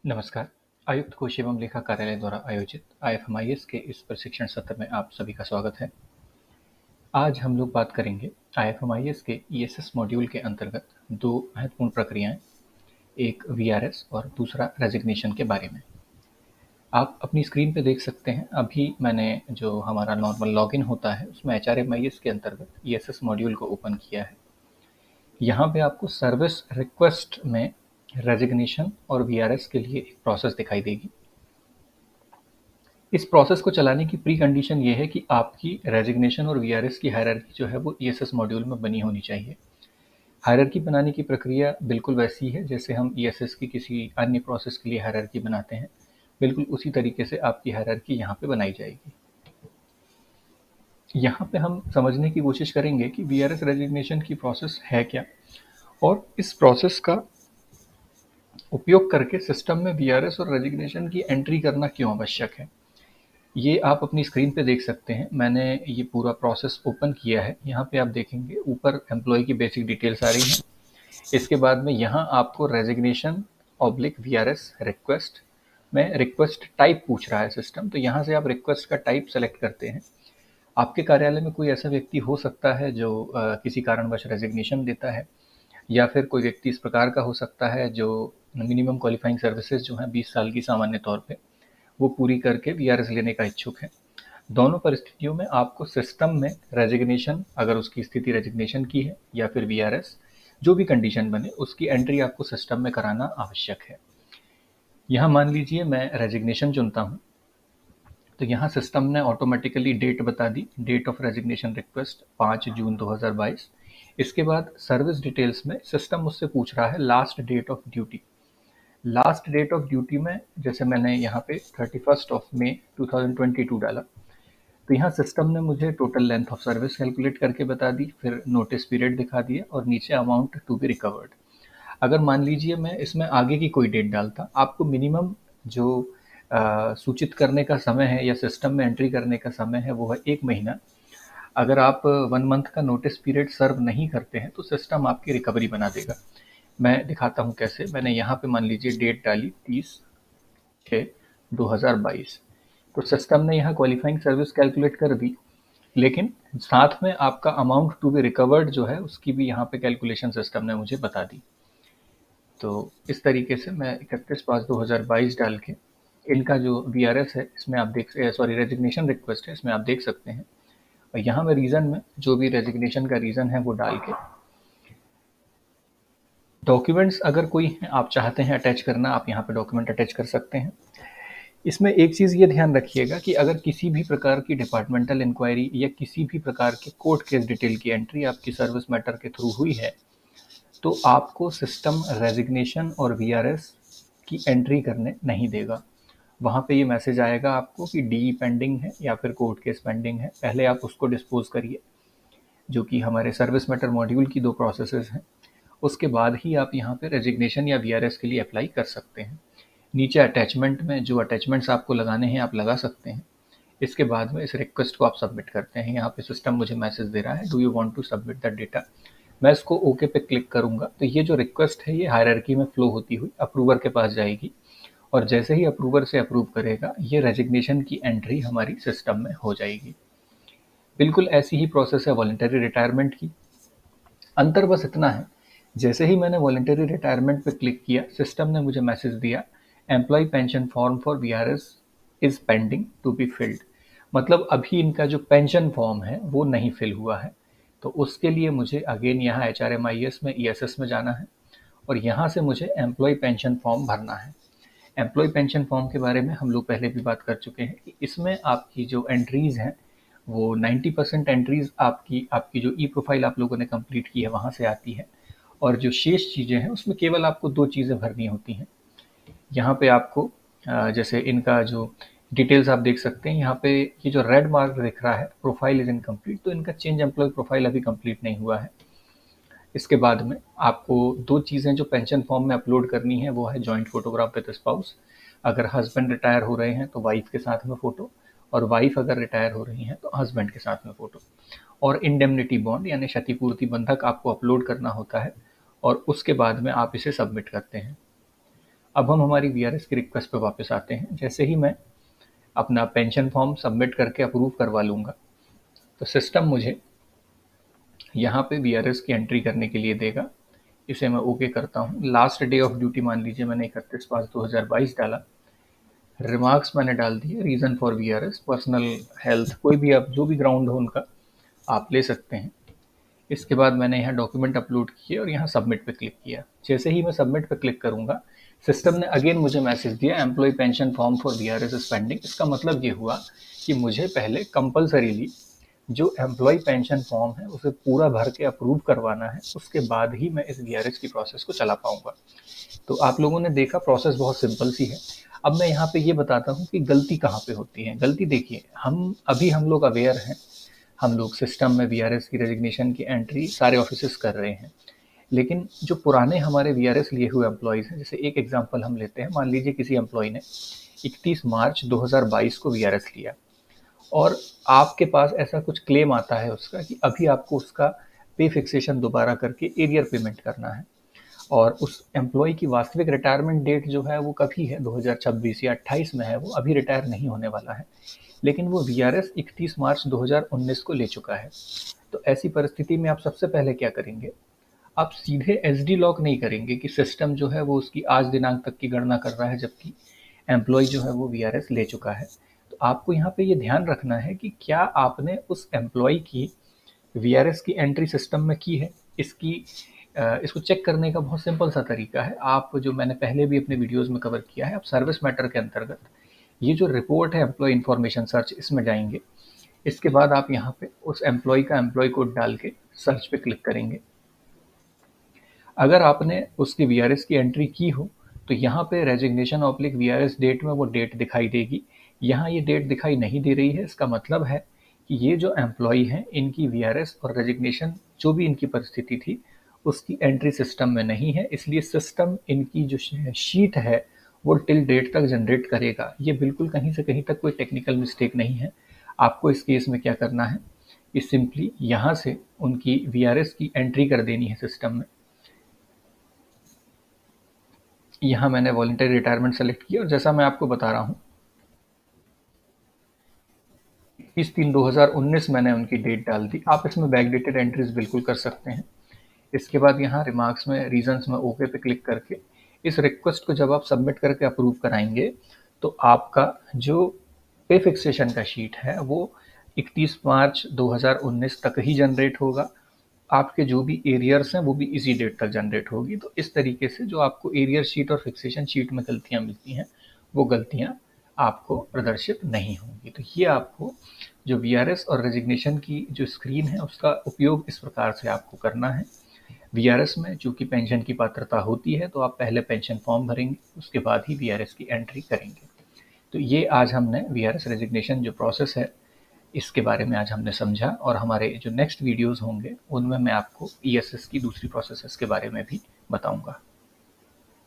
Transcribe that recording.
नमस्कार। आयुक्त कोष एवं लेखा कार्यालय द्वारा आयोजित IFMIS के इस प्रशिक्षण सत्र में आप सभी का स्वागत है। आज हम लोग बात करेंगे IFMIS के ESS मॉड्यूल के अंतर्गत दो महत्वपूर्ण प्रक्रियाएं, एक VRS और दूसरा रेजिग्नेशन के बारे में। आप अपनी स्क्रीन पे देख सकते हैं, अभी मैंने जो हमारा नॉर्मल लॉगिन होता है उसमें HRMIS के अंतर्गत ESS मॉड्यूल को ओपन किया है। यहाँ पे आपको सर्विस रिक्वेस्ट में रेजिग्नेशन और VRS के लिए एक प्रोसेस दिखाई देगी। इस प्रोसेस को चलाने की प्री कंडीशन ये है कि आपकी रेजिग्नेशन और VRS की हायरार्की जो है वो ESS मॉड्यूल में बनी होनी चाहिए। हायरार्की बनाने की प्रक्रिया बिल्कुल वैसी है जैसे हम ESS की किसी अन्य प्रोसेस के लिए हायरार्की बनाते हैं, बिल्कुल उसी तरीके से आपकी हायरार्की यहाँ पे बनाई जाएगी। यहाँ पे हम समझने की कोशिश करेंगे कि VRS रेजिग्नेशन की प्रोसेस है क्या और इस प्रोसेस का उपयोग करके सिस्टम में VRS और रेजिग्नेशन की एंट्री करना क्यों आवश्यक है। ये आप अपनी स्क्रीन पे देख सकते हैं, मैंने ये पूरा प्रोसेस ओपन किया है। यहाँ पे आप देखेंगे ऊपर एम्प्लॉय की बेसिक डिटेल्स आ रही हैं। इसके बाद में यहाँ आपको रेजिग्नेशन /VRS रिक्वेस्ट में रिक्वेस्ट टाइप पूछ रहा है सिस्टम, तो यहाँ से आप रिक्वेस्ट का टाइप सेलेक्ट करते हैं। आपके कार्यालय में कोई ऐसा व्यक्ति हो सकता है जो किसी कारणवश रेजिग्नेशन देता है, या फिर कोई व्यक्ति इस प्रकार का हो सकता है जो मिनिमम क्वालिफाइंग सर्विसेज जो हैं 20 साल की सामान्य तौर पे वो पूरी करके VRS लेने का इच्छुक है। दोनों परिस्थितियों में आपको सिस्टम में रेजिग्नेशन, अगर उसकी स्थिति रेजिग्नेशन की है, या फिर VRS, जो भी कंडीशन बने उसकी एंट्री आपको सिस्टम में कराना आवश्यक है। यहाँ मान लीजिए मैं रेजिग्नेशन चुनता हूँ, तो यहाँ सिस्टम ने ऑटोमेटिकली डेट बता दी, डेट ऑफ रेजिग्नेशन रिक्वेस्ट 5 जून 2022। इसके बाद सर्विस डिटेल्स में सिस्टम मुझसे पूछ रहा है last date of duty. Last date of duty में जैसे मैंने यहाँ पे 31 मई 2022 डाला, तो यहाँ सिस्टम ने मुझे total length of service calculate करके बता दी, फिर नोटिस पीरियड दिखा दिया और नीचे अमाउंट टू बी रिकवर्ड। अगर मान लीजिए मैं इसमें आगे की कोई डेट डालता, आपको मिनिमम जो सूचित करने का समय है या सिस्टम में एंट्री करने का समय है वो है 1 महीना। अगर आप 1 मंथ का नोटिस पीरियड सर्व नहीं करते हैं तो सिस्टम आपकी रिकवरी बना देगा। मैं दिखाता हूँ कैसे। मैंने यहाँ पे मान लीजिए डेट डाली 30/6/2022, तो सिस्टम ने यहाँ क्वालिफाइंग सर्विस कैलकुलेट कर दी, लेकिन साथ में आपका अमाउंट टू बी रिकवर्ड जो है उसकी भी यहाँ पे कैलकुलेशन सिस्टम ने मुझे बता दी। तो इस तरीके से मैं 31/5/2022 डाल के इनका जो VRS है इसमें आप रेजिग्नेशन रिक्वेस्ट है इसमें आप देख सकते हैं, और यहाँ मैं रीज़न में जो भी रेजिग्नेशन का रीज़न है वो डाल के डॉक्यूमेंट्स अगर कोई आप चाहते हैं अटैच करना, आप यहाँ पे डॉक्यूमेंट अटैच कर सकते हैं। इसमें एक चीज़ ये ध्यान रखिएगा कि अगर किसी भी प्रकार की डिपार्टमेंटल इंक्वायरी या किसी भी प्रकार के कोर्ट केस डिटेल की एंट्री आपकी सर्विस मैटर के थ्रू हुई है, तो आपको सिस्टम रेजिग्नेशन और VRS की एंट्री करने नहीं देगा। वहाँ पे ये मैसेज आएगा आपको कि DE पेंडिंग है या फिर कोर्ट केस पेंडिंग है, पहले आप उसको डिस्पोज करिए, जो कि हमारे सर्विस मैटर मॉड्यूल की 2 प्रोसेसेस हैं। उसके बाद ही आप यहाँ पे रेजिग्नेशन या VRS के लिए अप्लाई कर सकते हैं। नीचे अटैचमेंट में जो अटैचमेंट्स आपको लगाने हैं आप लगा सकते हैं। इसके बाद में इस रिक्वेस्ट को आप सबमिट करते हैं। यहाँ पे सिस्टम मुझे मैसेज दे रहा है, do you want to submit the data. मैं इसको ओके पे क्लिक करूँगा तो ये जो रिक्वेस्ट है ये हायरार्की में फ्लो होती हुई अप्रूवर के पास जाएगी, और जैसे ही अप्रूवर से अप्रूव करेगा ये रेजिग्नेशन की एंट्री हमारी सिस्टम में हो जाएगी। बिल्कुल ऐसी ही प्रोसेस है वॉलंटरी रिटायरमेंट की। अंतर बस इतना है, जैसे ही मैंने वॉलंटरी रिटायरमेंट पे क्लिक किया, सिस्टम ने मुझे मैसेज दिया, employ pension form for VRS is pending to be filled. मतलब अभी इनका जो पेंशन फॉर्म है वो नहीं फिल हुआ है, तो उसके लिए मुझे अगेन यहाँ HRMIS में ESS में जाना है और यहाँ से मुझे एम्प्लॉय पेंशन फॉर्म भरना है। एम्प्लॉय पेंशन फॉर्म के बारे में हम लोग पहले भी बात कर चुके हैं कि इसमें आपकी जो एंट्रीज़ हैं वो 90% एंट्रीज़ आपकी जो ई प्रोफाइल आप लोगों ने कंप्लीट की है वहाँ से आती है, और जो शेष चीज़ें हैं उसमें केवल आपको 2 चीज़ें भरनी होती हैं। यहाँ पे आपको जैसे इनका जो डिटेल्स आप देख सकते हैं, यहाँ पे ये जो रेड मार्क दिख रहा है प्रोफाइल इज इनकम्प्लीट, तो इनका चेंज एम्प्लॉय प्रोफाइल अभी कंप्लीट नहीं हुआ है। इसके बाद में आपको 2 चीज़ें जो पेंशन फॉर्म में अपलोड करनी है वो है जॉइंट फोटोग्राफ विद स्पाउस। अगर हस्बैंड रिटायर हो रहे हैं तो वाइफ के साथ में फ़ोटो, और वाइफ अगर रिटायर हो रही हैं तो हस्बैंड के साथ में फ़ोटो, और इंडेमनिटी बॉन्ड यानी क्षतिपूर्ति बंधक आपको अपलोड करना होता है, और उसके बाद में आप इसे सबमिट करते हैं। अब हम हमारी वीआरएस की रिक्वेस्ट पे वापस आते हैं। जैसे ही मैं अपना पेंशन फॉर्म सबमिट करके अप्रूव करवा लूँगा, तो सिस्टम मुझे यहाँ पे वीआरएस की एंट्री करने के लिए देगा। इसे मैं ओके करता हूँ। लास्ट डे ऑफ ड्यूटी मान लीजिए मैंने 31/5/2022 डाला। रिमार्क्स मैंने डाल दिए, reason for VRS, personal health, कोई भी आप जो भी ग्राउंड हो उनका आप ले सकते हैं। इसके बाद मैंने यहाँ डॉक्यूमेंट अपलोड किए और यहाँ सबमिट पे क्लिक किया। जैसे ही मैं सबमिट पे क्लिक करूँगा, सिस्टम ने अगेन मुझे मैसेज दिया, employ pension form for VRS is pending. इसका मतलब ये हुआ कि मुझे पहले कंपल्सरीली जो एम्प्लॉय पेंशन फॉर्म है उसे पूरा भर के अप्रूव करवाना है, उसके बाद ही मैं इस वीआरएस की प्रोसेस को चला पाऊंगा। तो आप लोगों ने देखा प्रोसेस बहुत सिंपल सी है। अब मैं यहाँ पे ये बताता हूँ कि गलती कहाँ पे होती है। गलती देखिए, हम लोग अवेयर हैं, हम लोग सिस्टम में वीआरएस की रेजिग्नेशन की एंट्री सारे ऑफिसेस कर रहे हैं, लेकिन जो पुराने हमारे वीआरएस लिए हुए एम्प्लॉयज़ हैं, जैसे एक एग्जांपल हम लेते हैं, मान लीजिए किसी एम्प्लॉय ने 31 मार्च 2022 को वीआरएस लिया और आपके पास ऐसा कुछ क्लेम आता है उसका कि अभी आपको उसका पे फिक्सेशन दोबारा करके एरियर पेमेंट करना है, और उस एम्प्लॉय की वास्तविक रिटायरमेंट डेट जो है वो कभी है, 2026 या 28 में है, वो अभी रिटायर नहीं होने वाला है, लेकिन वो वीआरएस 31 मार्च 2019 को ले चुका है। तो ऐसी परिस्थिति में आप सबसे पहले क्या करेंगे, आप सीधे एसडी लॉक नहीं करेंगे कि सिस्टम जो है वो उसकी आज दिनांक तक की गणना कर रहा है, जबकि एम्प्लॉय जो है वो वीआरएस ले चुका है। तो आपको यहाँ पे ये ध्यान रखना है कि क्या आपने उस एम्प्लॉय की वीआरएस की एंट्री सिस्टम में की है। इसको चेक करने का बहुत सिंपल सा तरीका है। आप, जो मैंने पहले भी अपने वीडियोस में कवर किया है, आप सर्विस मैटर के अंतर्गत ये जो रिपोर्ट है एम्प्लॉय इन्फॉर्मेशन सर्च, इसमें जाएंगे। इसके बाद आप यहाँ पे उस एम्प्लॉय का एम्प्लॉय कोड डाल के सर्च पे क्लिक करेंगे। अगर आपने उसकी वीआरएस की एंट्री की हो तो यहाँ पे रेजिग्नेशन ऑब्लिक वीआरएस डेट में वो डेट दिखाई देगी। यहाँ ये डेट दिखाई नहीं दे रही है, इसका मतलब है कि ये जो एम्प्लॉय हैं इनकी वीआरएस और रेजिग्नेशन जो भी इनकी परिस्थिति थी उसकी एंट्री सिस्टम में नहीं है, इसलिए सिस्टम इनकी जो शीट है वो टिल डेट तक जनरेट करेगा। ये बिल्कुल कहीं से कहीं तक कोई टेक्निकल मिस्टेक नहीं है। आपको इस केस में क्या करना है कि सिंपली यहाँ से उनकी वीआरएस की एंट्री कर देनी है सिस्टम में। यहाँ मैंने वॉलंटरी रिटायरमेंट सेलेक्ट किया और जैसा मैं आपको बता रहा हूँ 21/3/2019 मैंने उनकी डेट डाल दी। आप इसमें बैकडेटेड एंट्रीज बिल्कुल कर सकते हैं। इसके बाद यहाँ रिमार्क्स में रीजंस में ओके पे क्लिक करके इस रिक्वेस्ट को जब आप सबमिट करके अप्रूव कराएंगे तो आपका जो पे फिक्सेशन का शीट है वो 31 मार्च 2019 तक ही जनरेट होगा। आपके जो भी एरियर्स हैं वो भी इसी डेट तक जनरेट होगी। तो इस तरीके से जो आपको एरियर शीट और फिक्सेशन शीट में गलतियाँ मिलती हैं वो गलतियाँ आपको प्रदर्शित नहीं होंगी। तो ये आपको जो वीआरएस और रेजिग्नेशन की जो स्क्रीन है उसका उपयोग इस प्रकार से आपको करना है। वीआरएस में चूँकि पेंशन की पात्रता होती है तो आप पहले पेंशन फॉर्म भरेंगे, उसके बाद ही वीआरएस की एंट्री करेंगे। तो ये आज हमने वीआरएस रेजिग्नेशन जो प्रोसेस है इसके बारे में आज हमने समझा, और हमारे जो नेक्स्ट वीडियोस होंगे उनमें मैं आपको ईएसएस की दूसरी प्रोसेसेस के बारे में भी बताऊंगा।